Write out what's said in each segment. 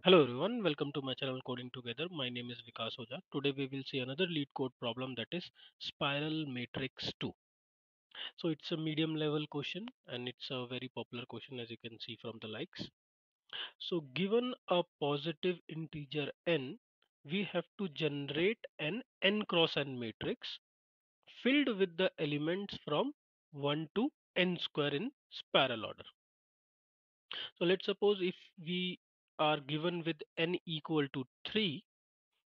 Hello everyone, welcome to my channel Coding Together. My name is Vikas Oja. Today we will see another lead code problem, that is spiral matrix 2. So it's a medium level question and it's a very popular question, as you can see from the likes. So given a positive integer n, we have to generate an n cross n matrix filled with the elements from 1 to n square in spiral order. So let's suppose if we are given with n equal to 3,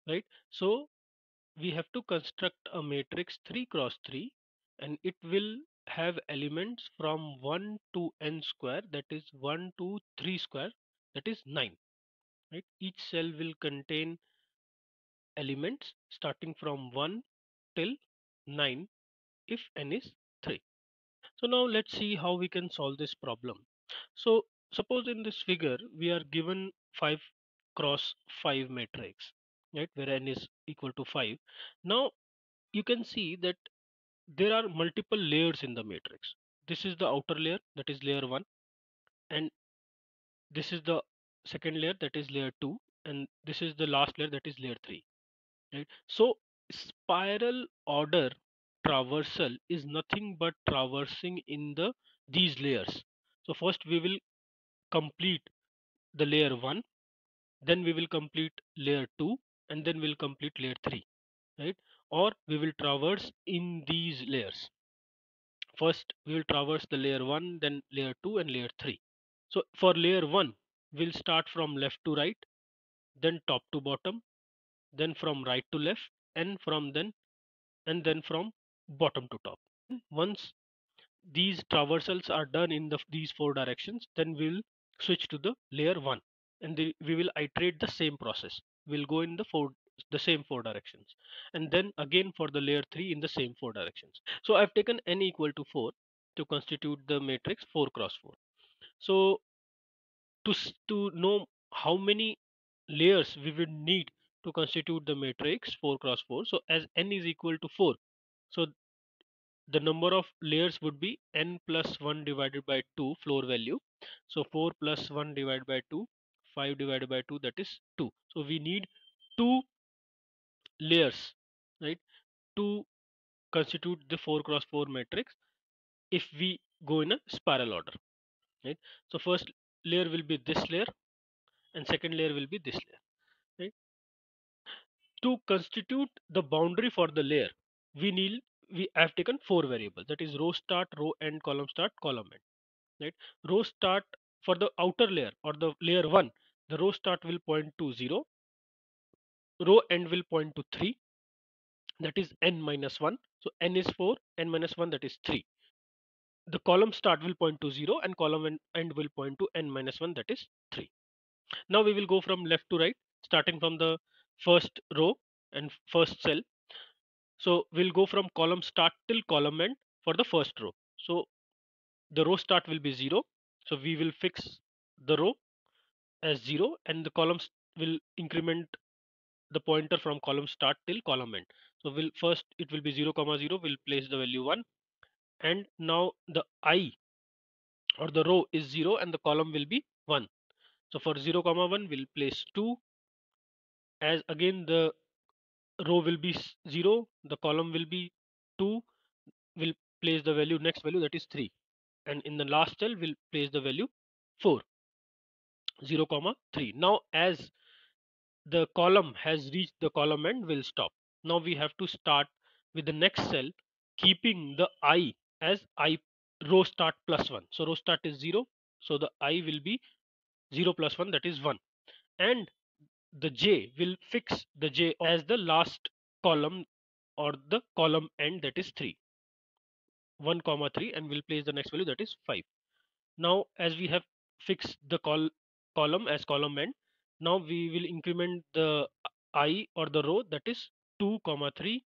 right? So we have to construct a matrix 3 cross 3, and it will have elements from 1 to n square, that is 1 to 3 square, that is 9, right? Each cell will contain elements starting from 1 till 9 if n is 3. So now let's see how we can solve this problem. So suppose in this figure we are given 5 cross 5 matrix, right, where n is equal to 5. Now you can see that there are multiple layers in the matrix. This is the outer layer, that is layer 1, and this is the second layer, that is layer 2, and this is the last layer, that is layer 3, right? So spiral order traversal is nothing but traversing in these layers. So first we will complete the layer 1, then we will complete layer 2, and then we'll complete layer 3, right? Or we will traverse in these layers. First, we will traverse the layer 1, then layer 2, and layer 3. So for layer 1, we'll start from left to right, then top to bottom, then from right to left, and then from bottom to top. Once these traversals are done in these four directions, then we'll switch to the layer 1, and we will iterate the same process. We'll go in the same four directions, and then again for the layer 3 in the same four directions. So I've taken n equal to 4 to constitute the matrix 4 cross 4. So to know how many layers we would need to constitute the matrix 4 cross 4, so as n is equal to 4, so the number of layers would be n plus 1 divided by 2 floor value. So 4 plus 1 divided by 2, 5 divided by 2, that is 2. So we need 2 layers, right, to constitute the 4 cross 4 matrix if we go in a spiral order, right? So first layer will be this layer, and second layer will be this layer, right? To constitute the boundary for the layer, we have taken four variables, that is row start, row end, column start, column end, right? Row start for the outer layer or the layer 1, the row start will point to 0, row end will point to 3, that is n minus 1. So n is 4, n minus 1, that is 3. The column start will point to 0 and column end will point to n minus 1, that is 3. Now we will go from left to right, starting from the first row and first cell. So we'll go from column start till column end for the first row. So the row start will be 0. So we will fix the row as 0, and the columns will increment the pointer from column start till column end. So we'll first it will be 0 comma 0, we'll place the value 1, and now the I or the row is 0 and the column will be 1. So for 0 comma 1 we'll place 2, as again the row will be 0, the column will be 2, we'll place the value next value, that is 3, and in the last cell we'll place the value 4, 0 comma 3. Now as the column has reached the column end, will stop. Now we have to start with the next cell, keeping the I as I row start plus 1. So row start is 0, so the I will be 0 plus 1, that is 1, and the j will fix the j as the last column or the column end, that is 3, 1 comma 3, and we'll place the next value, that is 5. Now as we have fixed the column as column end, now we will increment the I or the row, that is 2 comma 3,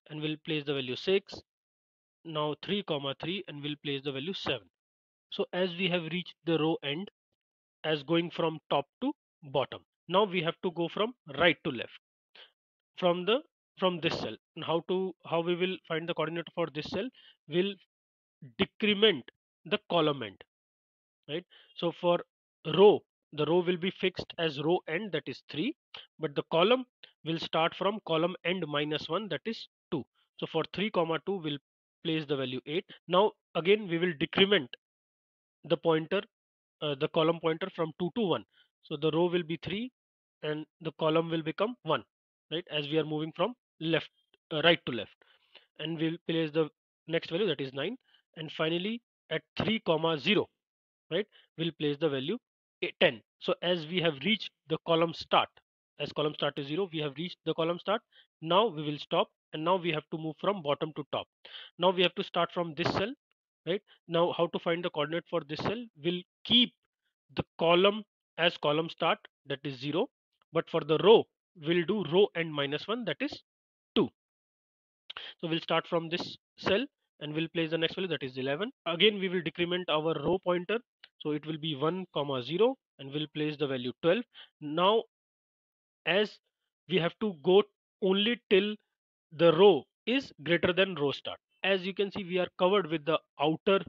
and we'll place the value 6. Now 3 comma 3, and we'll place the value 7. So as we have reached the row end, as going from top to bottom, now we have to go from right to left from the from this cell. And how we will find the coordinator for this cell? Will decrement the column end, right? So for row the row will be fixed as row end, that is 3, but the column will start from column end minus 1, that is 2. So for 3 comma 2 we'll place the value 8. Now again we will decrement the pointer, the column pointer from 2 to 1. So the row will be 3 and the column will become 1, right, as we are moving from left right to left. And we'll place the next value, that is 9. And finally at 3 comma 0, right, we'll place the value 10. So as we have reached the column start, as column start is 0, we have reached the column start. Now we will stop, and now we have to move from bottom to top. Now we have to start from this cell, right? Now how to find the coordinate for this cell? We'll keep the column as column start, that is 0, but for the row we'll do row end minus 1, that is 2. So we'll start from this cell and we'll place the next value, that is 11. Again we will decrement our row pointer, so it will be 1 comma 0, and we'll place the value 12. Now as we have to go only till the row is greater than row start. As you can see, we are covered with the outer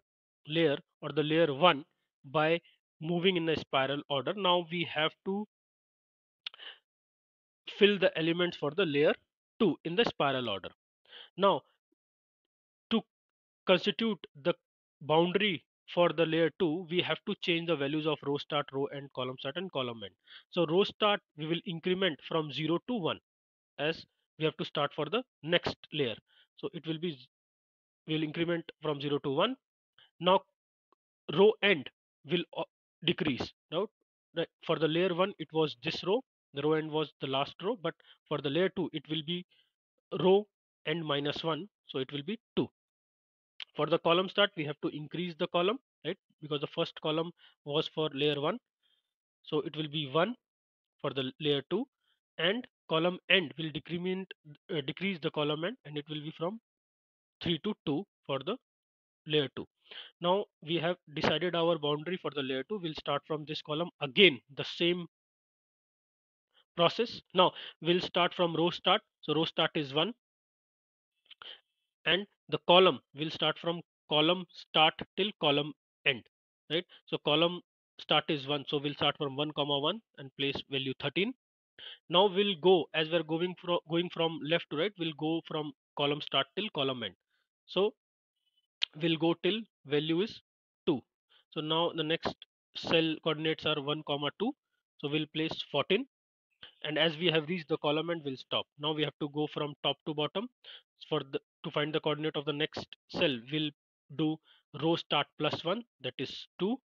layer or the layer 1 by moving in a spiral order. Now we have to fill the elements for the layer 2 in the spiral order. Now to constitute the boundary for the layer 2, we have to change the values of row start, row end, column start, and column end. So row start we will increment from 0 to 1, as we have to start for the next layer. So it will be, we will increment from 0 to 1. Now row end will decrease. Now for the layer 1 it was this row, the row end was the last row, but for the layer 2 it will be row end minus 1, so it will be 2. For the column start we have to increase the column, right, because the first column was for layer 1, so it will be 1 for the layer 2. And column end will decrease the column end, and it will be from 3 to 2 for the layer 2. Now we have decided our boundary for the layer 2. We'll start from this column, again the same process. Now we'll start from row start, so row start is 1, and the column will start from column start till column end, right? So column start is 1, so we'll start from 1 comma 1 and place value 13. Now we'll go, as we're going from left to right, we'll go from column start till column end. So we'll go till value is 2. So now the next cell coordinates are 1 comma 2, so we'll place 14. And as we have reached the column end, we'll stop. Now we have to go from top to bottom. For the to find the coordinate of the next cell, we'll do row start plus 1, that is 2,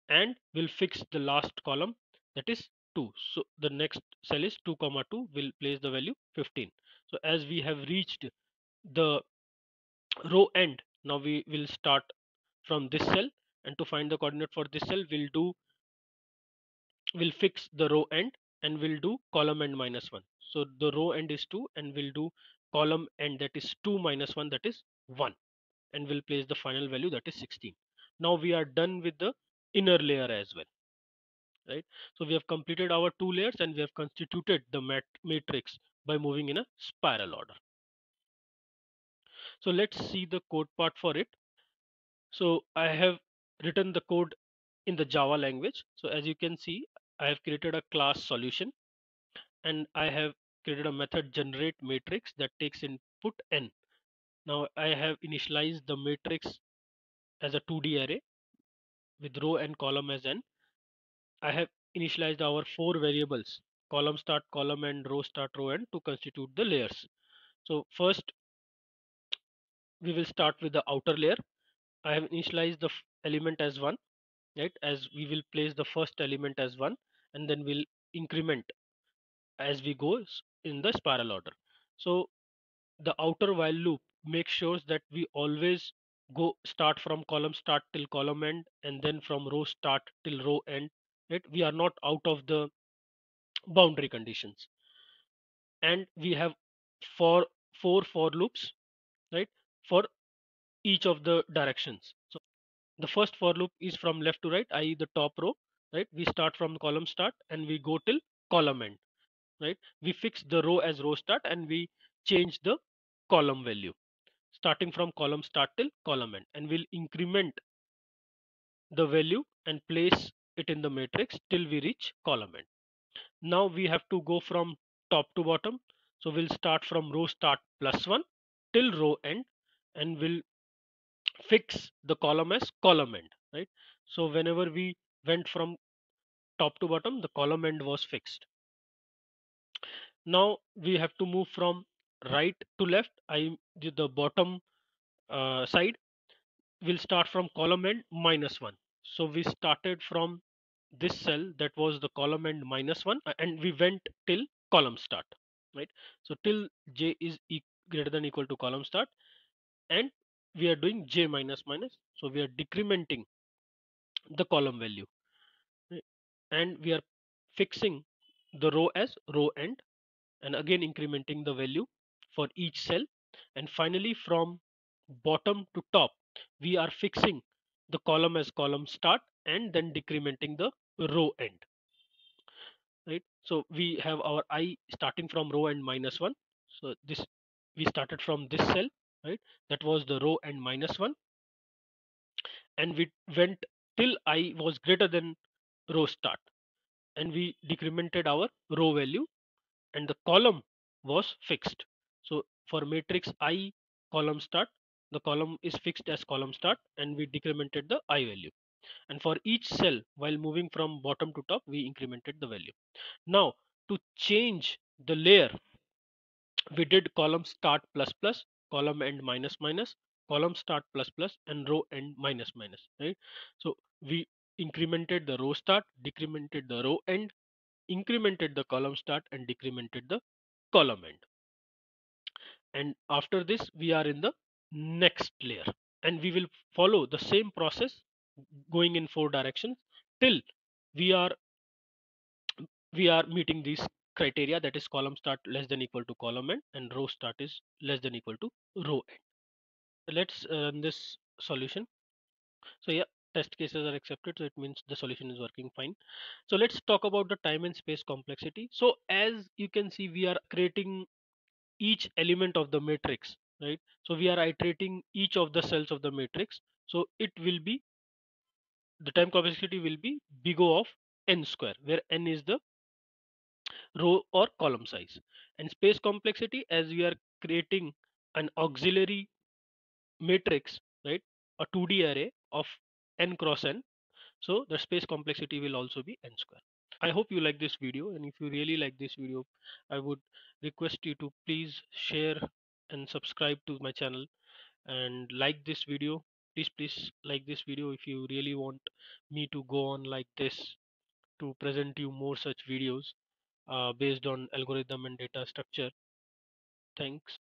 and we'll fix the last column, that is 2. So the next cell is 2 comma 2, we'll place the value 15. So as we have reached the row end, now we will start from this cell, and to find the coordinate for this cell, we'll fix the row end and we'll do column end minus 1. So the row end is 2 and we'll do column end, that is 2 minus 1, that is 1, and we'll place the final value, that is 16. Now we are done with the inner layer as well, right? So we have completed our 2 layers and we have constituted the matrix by moving in a spiral order. So let's see the code part for it. So I have written the code in the Java language. So as you can see, I have created a class solution, and I have created a method generate matrix that takes input n. Now I have initialized the matrix as a 2D array with row and column as n. I have initialized our 4 variables, column start, column end, row start, row end, to constitute the layers. So first we will start with the outer layer. I have initialized the element as 1, right, as we will place the first element as 1, and then we'll increment as we go in the spiral order. So the outer while loop makes sure that we always go start from column start till column end, and then from row start till row end, right? We are not out of the boundary conditions. And we have for 4 for loops, right, for each of the directions. So the first for loop is from left to right, i.e. the top row, right? We start from column start and we go till column end, right? We fix the row as row start and we change the column value starting from column start till column end, and we'll increment the value and place it in the matrix till we reach column end. Now we have to go from top to bottom. So we'll start from row start plus 1 till row end, and we'll fix the column as column end, right? So whenever we went from top to bottom, the column end was fixed. Now we have to move from right to left. I did the bottom side. We'll start from column end minus 1. So we started from this cell, that was the column end minus 1, and we went till column start, right? So till j is greater than equal to column start, and we are doing j minus minus, so we are decrementing the column value, right? And we are fixing the row as row end, and again incrementing the value for each cell. And finally from bottom to top, we are fixing the column as column start and then decrementing the row end, right? So we have our I starting from row end minus 1. So this, we started from this cell, right? That was the row end minus 1, and we went till I was greater than row start, and we decremented our row value, and the column was fixed. So for matrix I column start, the column is fixed as column start, and we decremented the I value. And for each cell, while moving from bottom to top, we incremented the value. Now to change the layer, we did column start plus plus, column end minus minus, column start plus plus, and row end minus minus, right? So we incremented the row start, decremented the row end, incremented the column start, and decremented the column end. And after this we are in the next layer, and we will follow the same process going in 4 directions till we are we are meeting these criteria, that is column start less than equal to column end, and row start is less than equal to row end. Let's run this solution. So yeah, test cases are accepted, so it means the solution is working fine. So let's talk about the time and space complexity. So as you can see, we are creating each element of the matrix, right? So we are iterating each of the cells of the matrix. So it will be, the time complexity will be big O of n square, where n is the row or column size. And space complexity, as we are creating an auxiliary matrix, right? A 2D array of n cross n. So the space complexity will also be n square. I hope you like this video, and if you really like this video, I would request you to please share and subscribe to my channel, and like this video. Please like this video if you really want me to go on like this, to present you more such videos based on algorithm and data structure. Thanks.